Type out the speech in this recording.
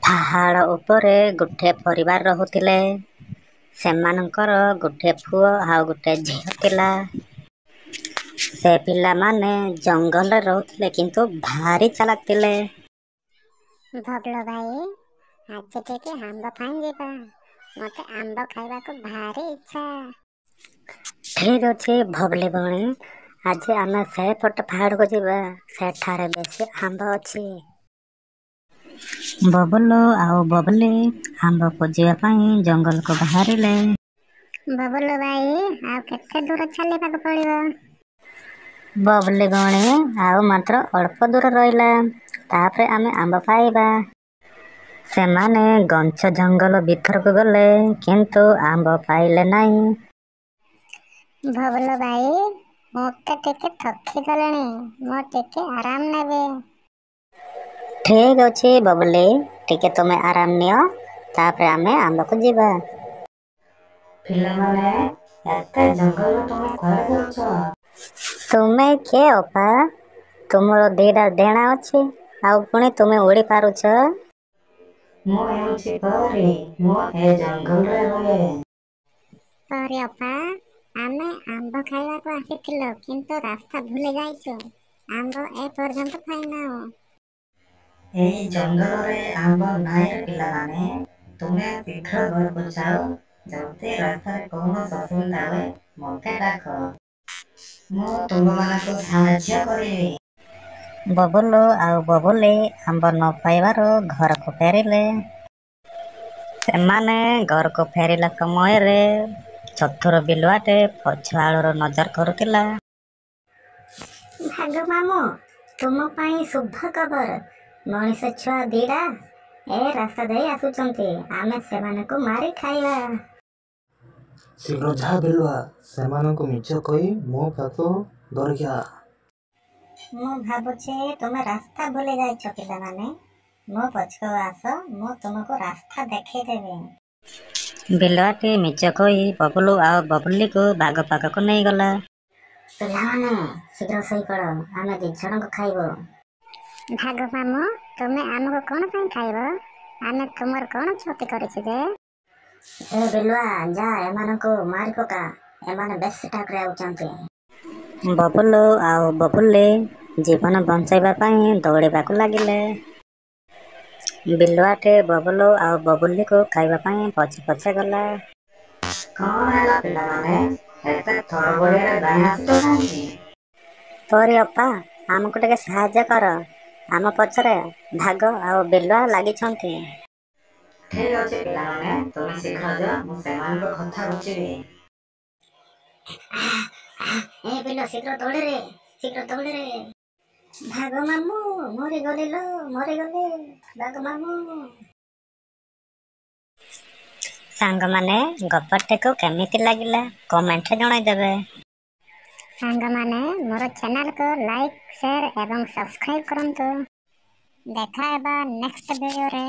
ପାହାଡ଼ ଉପରେ ଗୋଟିଏ ପରିବାର ରହୁଥିଲେ। ସେମାନଙ୍କର ଗୋଟିଏ ପୁଅ ଆଉ ଗୋଟିଏ ଝିଅ ଥିଲା। ସେ ପିଲାମାନେ ଜଙ୍ଗଲରେ ରହୁଥିଲେ କିନ୍ତୁ ଭାରି ଚାଲାକ ଥିଲେ। ଭଗଲ ଭାଇ, ଆଜି ଟିକେ ଆମ୍ବ ଖାଇ ଯିବା। ମତେ ଆମ୍ବ ଖାଇବାକୁ ଭାରି ଇଚ୍ଛା। ଠିକ୍ ଅଛି ଭବଲି ଭଉଣୀ, ଆଜି ଆମେ ସେପଟ ପାହାଡ଼କୁ ଯିବା। ସେଠାରେ ବେଶୀ ଆମ୍ବ ଅଛି। ବବୁଲୁ ଆଉ ବବଲି ଆମ୍ବ ଖୋଜିବା ପାଇଁ ଜଙ୍ଗଲକୁ ବାହାରିଲେ। ବବୁଲୁ ଭାଇ, ଆଉ କେତେ ଦୂର ଚାଲିବାକୁ ପଡ଼ିବ? ବବଲି ଭଉଣୀ, ଆଉ ମାତ୍ର ଅଳ୍ପ ଦୂର ରହିଲା, ତାପରେ ଆମେ ଆମ୍ବ ପାଇବା। ସେମାନେ ଘଞ୍ଚ ଜଙ୍ଗଲ ଭିତରକୁ ଗଲେ, କିନ୍ତୁ ଆମ୍ବ ପାଇଲେ ନାହିଁ। ବବୁଲୁ ଭାଇ, ମୋତେ ଟିକେ ଥକି ଗଲିଣି, ମୁଁ ଟିକେ ଆରାମ ନେବି। ଠିକ୍ ଅଛି ବବଲି, ଟିକେ ତୁମେ ଆରାମ ନିଅ, ତାପରେ ଆମେ ଆମ୍ବକୁ ଯିବା। ପିଲାମାନେ, ଏତେ ଜଙ୍ଗଲ ତୁମେ କୁଆଡ଼େ ଯାଉଛ? ତୁମେ କିଏ ଅପା? ତୁମର ଦିଟା ଡେଣା ଅଛି, ଆଉ ପୁଣି ତୁମେ ଉଡ଼ି ପାରୁଛ? ମୁଁ ହେଉଛି ପରୀ, ମୁଁ ଏ ଜଙ୍ଗଲରେ ରୁହେ। ପରୀ ଅପା, ଆମେ ଆମ୍ବ ଖାଇବାକୁ ଆସିଥିଲୁ, କିନ୍ତୁ ରାସ୍ତା ଭୁଲି ଯାଇଛୁ। ଆମ୍ବ ଏପର୍ଯ୍ୟନ୍ତ ଖାଇନାହୁଁ। ଏହି ଜଙ୍ଗଲରେ ଆମ୍ବ ନାହିଁ ପିଲାମାନେ, ତୁମେ ଶୀଘ୍ର ଘରକୁ ଯାଅ। ଯଦି ରାସ୍ତାରେ କୌଣସି ଅସୁବିଧା ହୁଏ ମୋତେ ଡାକ, ମୁଁ ତୁମମାନଙ୍କୁ ସାହାଯ୍ୟ କରିବି। ବବୁଲୁ ଆଉ ବବୁଲି ଆମ୍ବ ନ ପାଇବାରୁ ଘରକୁ ଫେରିଲେ। ସେମାନେ ଘରକୁ ଫେରିଲା ସମୟରେ ଚତୁର ବିଲୁଆଟେ ପଛ ଆଡ଼ରୁ ନଜର କରୁଥିଲା। ଭାଗ ମାମୁଁ, ତୁମ ପାଇଁ ଶୁଭ ଖବର। ମଣିଷ ଛୁଆ ଦିଟା ଏ ରାସ୍ତା ଦେଇ ଆସୁଛନ୍ତି। ଆମେ ସେମାନଙ୍କୁ ମାରି ଖାଇବା। ଶୀଘ୍ର ଯାହା ବିଲୁଆ, ସେମାନଙ୍କୁ ମିଛ କହି ମୋ ପାଖକୁ ଧରିକି ଆ। ମୁଁ ଭାବୁଛି ତୁମେ ରାସ୍ତା ଭୁଲି ଯାଇଛ ପିଲାମାନେ। ମୋ ପଛକୁ ଆସ, ମୁଁ ତୁମକୁ ରାସ୍ତା ଦେଖେଇଦେବି। ବିଲୁଆଟି ମିଛ କହି ବବୁଲୁ ଆଉ ବବୁଲିକୁ ବାଘ ପାଖକୁ ନେଇଗଲା। ପିଲାମାନେ ଶୀଘ୍ର ଶୋଇପଡ଼, ଆମେ ଦି ଜଣଙ୍କୁ ଖାଇବୁ। ଭାଗ ମାମୁଁ, ତୁମେ ଆମକୁ କ'ଣ ପାଇଁ ଖାଇବ? ଆମେ ତୁମର କ'ଣ କ୍ଷତି କରିଛୁ ଯେ? ଏ ବିଲୁଆ, ଯା ଏମାନଙ୍କୁ ମାରି ପକା, ଏମାନେ ବେଶୀ ଟାକରେ ଆଉଛନ୍ତି। ବବୁଲୁ ଆଉ ବବୁଲି ଜୀବନ ବଞ୍ଚାଇବା ପାଇଁ ଦୌଡ଼ିବାକୁ ଲାଗିଲେ। ବିଲୁଆଟେ ବବୁଲୁ ଆଉ ବବୁଲିକୁ ଖାଇବା ପାଇଁ ପଛେ ପଛେ ଗଲା। କ'ଣ ହେଲା ପିଲାମାନେ, ଏତେ ତରବରିଆରେ ଧାଇଁ ଆସୁଛ କାହିଁକି? ପରୀ ଅପା, ଆମକୁ ଟିକେ ସାହାଯ୍ୟ କର। ଆମ ପଛରେ ଭାଗ ଆଉ ବିଲୁଆ ଲାଗିଛନ୍ତି। ଠିକ୍ ଅଛି ପିଲାମାନେ, ତୁମେ ଶୀଘ୍ର ଯାଅ, ମୁଁ ସେମାନଙ୍କ କଥା ବୁଝିବି। ଏ ବିଲୁଆ, ଶୀଘ୍ର ଦୌଡ଼ିରେ, ଶୀଘ୍ର ଦୌଡ଼ିରେ। ଭାଗ ମାମୁଁ, ମରିଗଲି ଲୋ, ମରିଗଲି ଭାଗ ମାମୁଁ। ସାଙ୍ଗମାନେ, ଗପଟିକୁ କେମିତି ଲାଗିଲା କମେଣ୍ଟରେ ଜଣାଇଦେବେ। ସାଙ୍ଗମାନେ, ମୋର ଚ୍ୟାନେଲକୁ ଲାଇକ୍, ସେୟାର ଏବଂ ସବସ୍କ୍ରାଇବ୍ କରନ୍ତୁ। ଦେଖା ହେବା ନେକ୍ସଟ ଭିଡ଼ିଓରେ।